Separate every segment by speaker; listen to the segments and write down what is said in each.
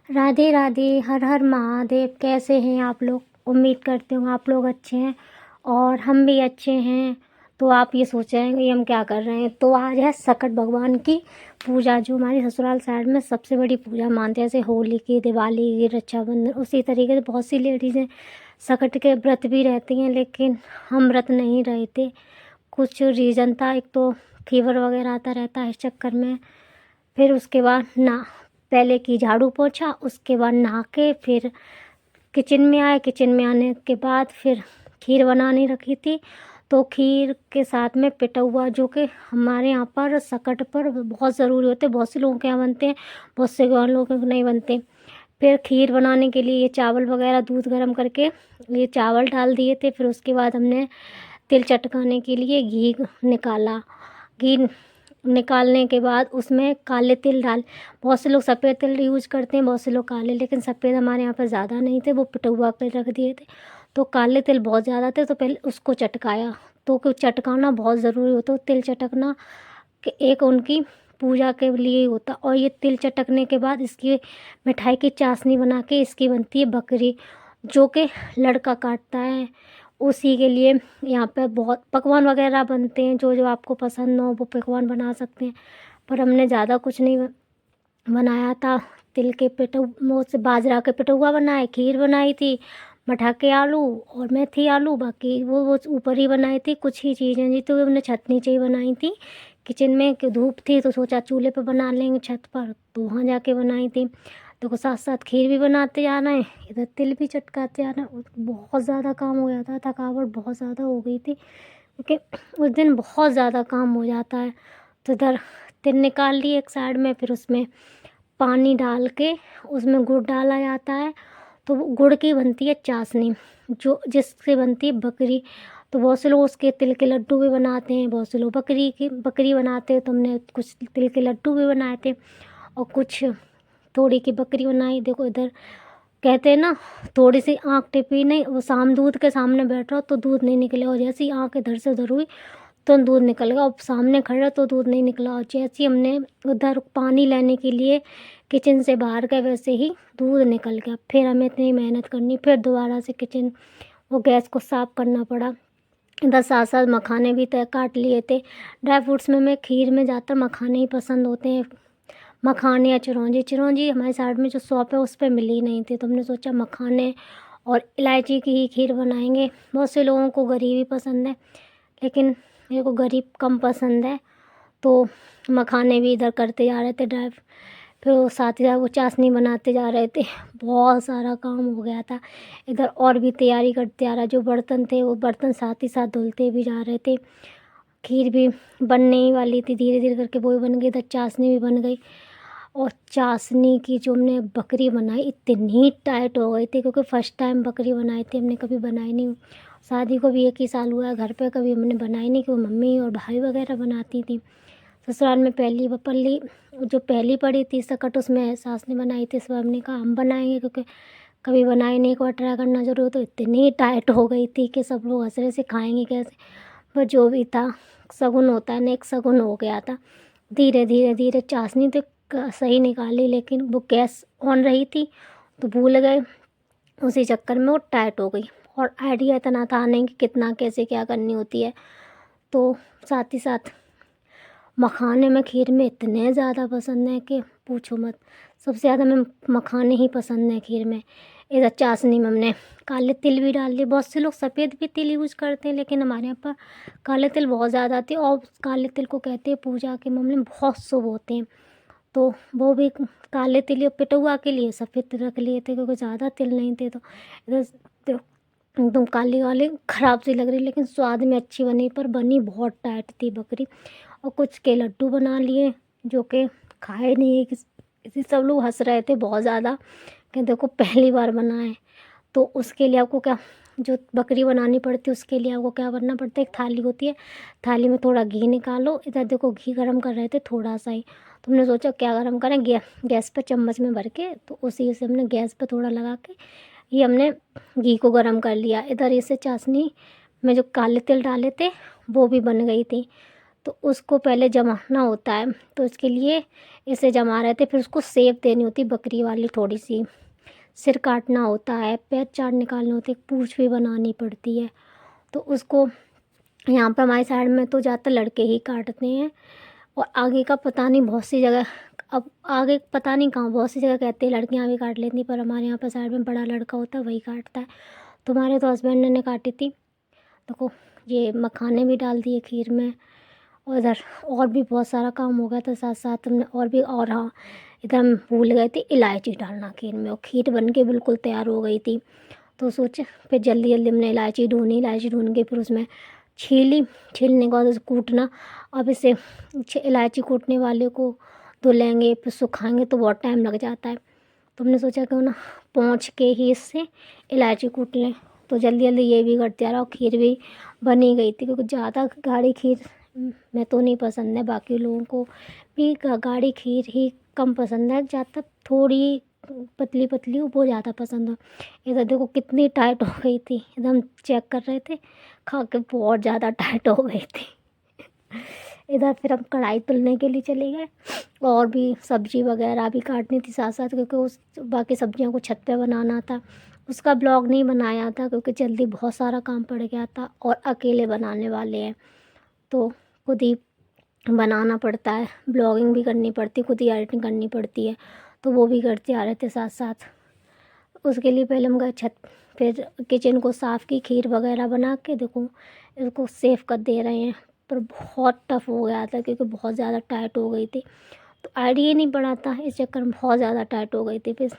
Speaker 1: राधे राधे, हर हर महादेव। कैसे हैं आप लोग? उम्मीद करती हूँ आप लोग अच्छे हैं और हम भी अच्छे हैं। तो आप ये सोच रहे हैं कि हम क्या कर रहे हैं। तो आज है सकट भगवान की पूजा, जो हमारी ससुराल साइड में सबसे बड़ी पूजा मानते हैं। जैसे होली की, दिवाली की, रक्षाबंधन, उसी तरीके से बहुत सी लेडीज़ हैं सकट के व्रत भी रहती हैं, लेकिन हम व्रत नहीं रहते। कुछ रीज़न था, एक तो फीवर वगैरह आता रहता है इस चक्कर में। फिर उसके बाद ना पहले की झाड़ू पोछा, उसके बाद नहा के फिर किचन में आए। किचन में आने के बाद फिर खीर बनानी रखी थी। तो खीर के साथ में पिटा हुआ, जो कि हमारे यहाँ पर सकट पर बहुत ज़रूरी होते हैं। बहुत से लोगों के यहाँ बनते हैं, बहुत से लोगों के नहीं बनते। फिर खीर बनाने के लिए ये चावल वगैरह दूध गर्म करके ये चावल डाल दिए थे। फिर उसके बाद हमने तिल चटकाने के लिए घी निकाला। घी निकालने के बाद उसमें काले तिल डाल, बहुत से लोग सफ़ेद तिल यूज़ करते हैं, बहुत से लोग काले, लेकिन सफ़ेद हमारे यहाँ पर ज़्यादा नहीं थे, वो पिटुआ पे रख दिए थे। तो काले तिल बहुत ज़्यादा थे, तो पहले उसको चटकाया। तो चटकाना बहुत ज़रूरी होता है, तिल चटकना कि एक उनकी पूजा के लिए ही होता। और ये तिल चटकने के बाद इसकी मिठाई की चाशनी बना के इसकी बनती है बकरी, जो कि लड़का काटता है उसी के लिए। यहाँ पे बहुत पकवान वगैरह बनते हैं, जो जो आपको पसंद हो वो पकवान बना सकते हैं। पर हमने ज़्यादा कुछ नहीं बनाया था। तिल के पिटू वो से बाजरा के पिटुआ बनाए, खीर बनाई थी, मठा के आलू और मेथी आलू, बाकी वो ऊपर ही बनाई थी। कुछ ही चीज़ें जी तो हमने छत नीचे ही बनाई थी। किचन में कि धूप थी तो सोचा चूल्हे पे बना लेंगे छत पर, तो वहाँ जाके बनाई थी। तो साथ साथ खीर भी बनाते जाना है, इधर तिल भी चटकाते जाना है। बहुत ज़्यादा काम हो जाता है, थकावट बहुत ज़्यादा हो गई थी, क्योंकि उस दिन बहुत ज़्यादा काम हो जाता है। तो इधर तिल निकाल ली एक साइड में, फिर उसमें पानी डाल के उसमें गुड़ डाला जाता है। तो वो गुड़ की बनती है चाशनी, जो जिससे बनती है बकरी। तो बहुत से लोग उसके तिल के लड्डू भी बनाते हैं, बहुत से लोग बकरी बनाते हैं। तो हमने कुछ तिल के लड्डू भी बनाए थे और कुछ थोड़ी की बकरी बनाई। देखो इधर कहते हैं ना, थोड़ी सी आँख टिपी नहीं, वो शाम दूध के सामने बैठ रहा हो तो दूध नहीं निकलेगा, और जैसे ही आँख इधर से उधर हुई तो दूध निकल गया, और सामने खड़ा तो दूध नहीं निकला। और जैसे ही हमने उधर पानी लेने के लिए किचन से बाहर गए, वैसे ही दूध निकल गया। फिर हमें इतनी मेहनत करनी, फिर दोबारा से किचन वो गैस को साफ़ करना पड़ा। इधर साथ साथ मखाने भी तय काट लिए थे। ड्राई फ्रूट्स में मैं खीर में ज़्यादातर मखाने ही पसंद होते हैं, मखाने या चिरौंजी। चिरौंजी हमारे साइड में जो शॉप है उस पर मिली नहीं थी, तो हमने सोचा मखाने और इलायची की ही खीर बनाएंगे। बहुत से लोगों को गरीबी पसंद है, लेकिन मेरे को गरीब कम पसंद है। तो मखाने भी इधर करते जा रहे थे ड्राई, फिर वो साथ ही साथ वो चाशनी बनाते जा रहे थे। बहुत सारा काम हो गया था। इधर और भी तैयारी करते आ रहा, जो बर्तन थे वो बर्तन साथ ही साथ धुलते भी जा रहे थे। खीर भी बनने ही वाली थी, धीरे धीरे करके वो भी बन गई, इधर चाशनी भी बन गई। और चाशनी की जो हमने बकरी बनाई इतनी टाइट हो गई थी, क्योंकि फ़र्स्ट टाइम बकरी बनाई थी, हमने कभी बनाई नहीं। शादी को भी 1 ही साल हुआ है, घर पे कभी हमने बनाई नहीं, क्योंकि मम्मी और भाई वगैरह बनाती थी। ससुराल में पहली पड़ी थी सकट, उसमें सास ने बनाई थी। इस बार हमने कहा हम बनाएंगे, क्योंकि कभी बनाई नहीं, एक बार ट्राई करना जरूर। तो इतनी टाइट हो गई थी कि सब लोग हंस रहे से खाएंगे कैसे। पर जो भी था, शगुन होता है, नेक शगुन हो गया था। धीरे धीरे धीरे चाशनी तो सही निकाली, लेकिन वो गैस ऑन रही थी तो भूल गए, उसी चक्कर में वो टाइट हो गई। और आइडिया इतना था नहीं कि कितना कैसे क्या करनी होती है। तो साथ ही साथ मखाने में खीर में इतने ज़्यादा पसंद है कि पूछो मत। सबसे ज़्यादा मैं मखाने ही पसंद है खीर में। इधर चाशनी में हमने काले तिल भी डाल लिए। बहुत से लोग सफ़ेद भी तिल यूज़ करते हैं, लेकिन हमारे यहाँ पर काले तिल बहुत ज़्यादा आते हैं, और काले तिल को कहते हैं पूजा के मामले में बहुत शुभ होते हैं। तो वो भी काले तिल या पिटुआ के लिए सफ़ेद तिल रख लिए थे, क्योंकि ज़्यादा तिल नहीं थे। तो इधर तो एकदम काली वाली ख़राब सी लग रही, लेकिन स्वाद में अच्छी बनी, पर बनी बहुत टाइट थी बकरी। और कुछ के लड्डू बना लिए, जो कि खाए नहीं है किसी। सब लोग हंस रहे थे बहुत ज़्यादा कि देखो पहली बार बनाए। तो उसके लिए आपको क्या, जो बकरी बनानी पड़ती है उसके लिए आपको क्या करना पड़ता है, एक थाली होती है, थाली में थोड़ा घी निकालो। इधर देखो घी गरम कर रहे थे थोड़ा सा ही, तो हमने सोचा क्या गरम करें, गैस पर चम्मच में भर के, तो उसी से हमने गैस पर थोड़ा लगा के ये हमने घी को गरम कर लिया। इधर इसे चाशनी में जो काले तिल डाले थे वो भी बन गई थी। तो उसको पहले जमाना होता है, तो उसके लिए इसे जमा रहे थे। फिर उसको सेव देनी होती बकरी वाली थोड़ी सी, सिर काटना होता है, पैर चार निकालने होते हैं, पूँछ भी बनानी पड़ती है। तो उसको यहाँ पर हमारे साइड में तो ज़्यादातर लड़के ही काटते हैं, और आगे का पता नहीं, बहुत सी जगह अब आगे पता नहीं कहाँ, बहुत सी जगह कहते हैं लड़कियाँ भी काट लेती, पर हमारे यहाँ पर साइड में बड़ा लड़का होता है वही काटता है। तो हमारे तो हस्बैंड ने काटी थी। देखो ये मखाने भी डाल दिए खीर में, और इधर और भी बहुत सारा काम हो गया था साथ साथ हमने, और हाँ, इधर हम भूल गए थे इलायची डालना खीर में, और खीर बन के बिल्कुल तैयार हो गई थी। तो सोचे फिर जल्दी जल्दी हमने इलायची ढूंढ के फिर उसमें छीलने के बाद उसे कूटना। अब इसे इलायची कूटने वाले को धुलेंगे फिर सुखाएंगे तो बहुत टाइम लग जाता है। तो हमने सोचा क्यों ना पोंछ के ही इससे इलायची कूट लें। तो जल्दी जल्दी ये भी करते रहा, और खीर भी बनी गई थी, क्योंकि ज़्यादा गाढ़ी खीर मैं तो नहीं पसंद है, बाकी लोगों को भी गाढ़ी खीर ही कम पसंद है, ज़्यादा थोड़ी पतली पतली वो ज़्यादा पसंद है। इधर देखो कितनी टाइट हो गई थी, एकदम चेक कर रहे थे, खा के बहुत ज़्यादा टाइट हो गई थी। इधर फिर हम कढ़ाई तलने के लिए चले गए, और भी सब्जी वगैरह भी काटनी थी साथ साथ, क्योंकि उस बाकी सब्जियों को छत पे बनाना था। उसका ब्लॉग नहीं बनाया था क्योंकि जल्दी बहुत सारा काम पड़ गया था, और अकेले बनाने वाले हैं तो खुद ही बनाना पड़ता है, ब्लॉगिंग भी करनी पड़ती है, खुद ही एडिटिंग करनी पड़ती है, तो वो भी करते आ रहे थे साथ साथ। उसके लिए पहले हम गए छत, फिर किचन को साफ़ की, खीर वगैरह बना के देखो इसको सेव कर दे रहे हैं। पर बहुत टफ़ हो गया था क्योंकि बहुत ज़्यादा टाइट हो गई थी, तो आइडिया नहीं पड़ा था, इस चक्कर में बहुत ज़्यादा टाइट हो गई थी। फिर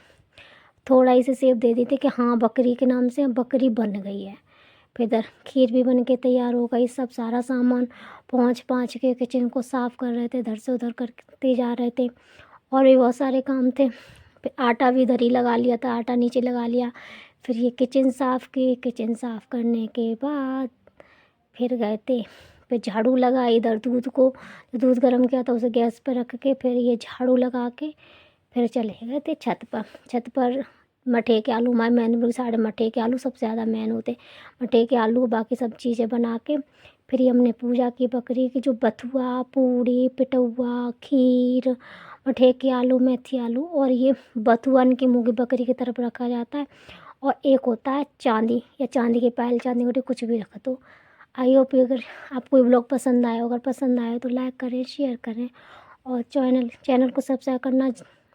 Speaker 1: थोड़ा ही से सेव दे दी थी कि हाँ बकरी के नाम से बकरी बन गई है। फिर इधर खीर भी बन के तैयार हो गई, सब सारा सामान पहुँच के किचन को साफ़ कर रहे थे, इधर से उधर करते जा रहे थे, और भी बहुत सारे काम थे। फिर आटा भी इधर ही लगा लिया था, आटा नीचे लगा लिया। फिर ये किचन साफ़ की, किचन साफ़ करने के बाद फिर गए थे, फिर झाड़ू लगाई, इधर दूध गर्म किया था उसे गैस पर रख के फिर ये झाड़ू लगा के फिर चले गए थे छत पर मठे के आलू, हमारे मैन साढ़े मठे के आलू सबसे ज़्यादा मैन होते, मठे के आलू बाकी सब चीज़ें बना के फिर ये हमने पूजा की बकरी की, जो बथुआ पूड़ी पिटौआ खीर मठे के आलू मेथी आलू, और ये बथुअन की मूंगी बकरी की तरफ रखा जाता है, और एक होता है चांदी या चांदी के पायल, चांदी गोटी कुछ भी रख दो। आई होप अगर आपको ये ब्लॉग पसंद आया, अगर पसंद आया तो लाइक करें, शेयर करें, और चैनल को सब्सक्राइब करना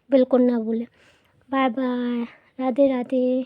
Speaker 1: बिल्कुल ना भूलें। Bye bye, Radhe Radhe.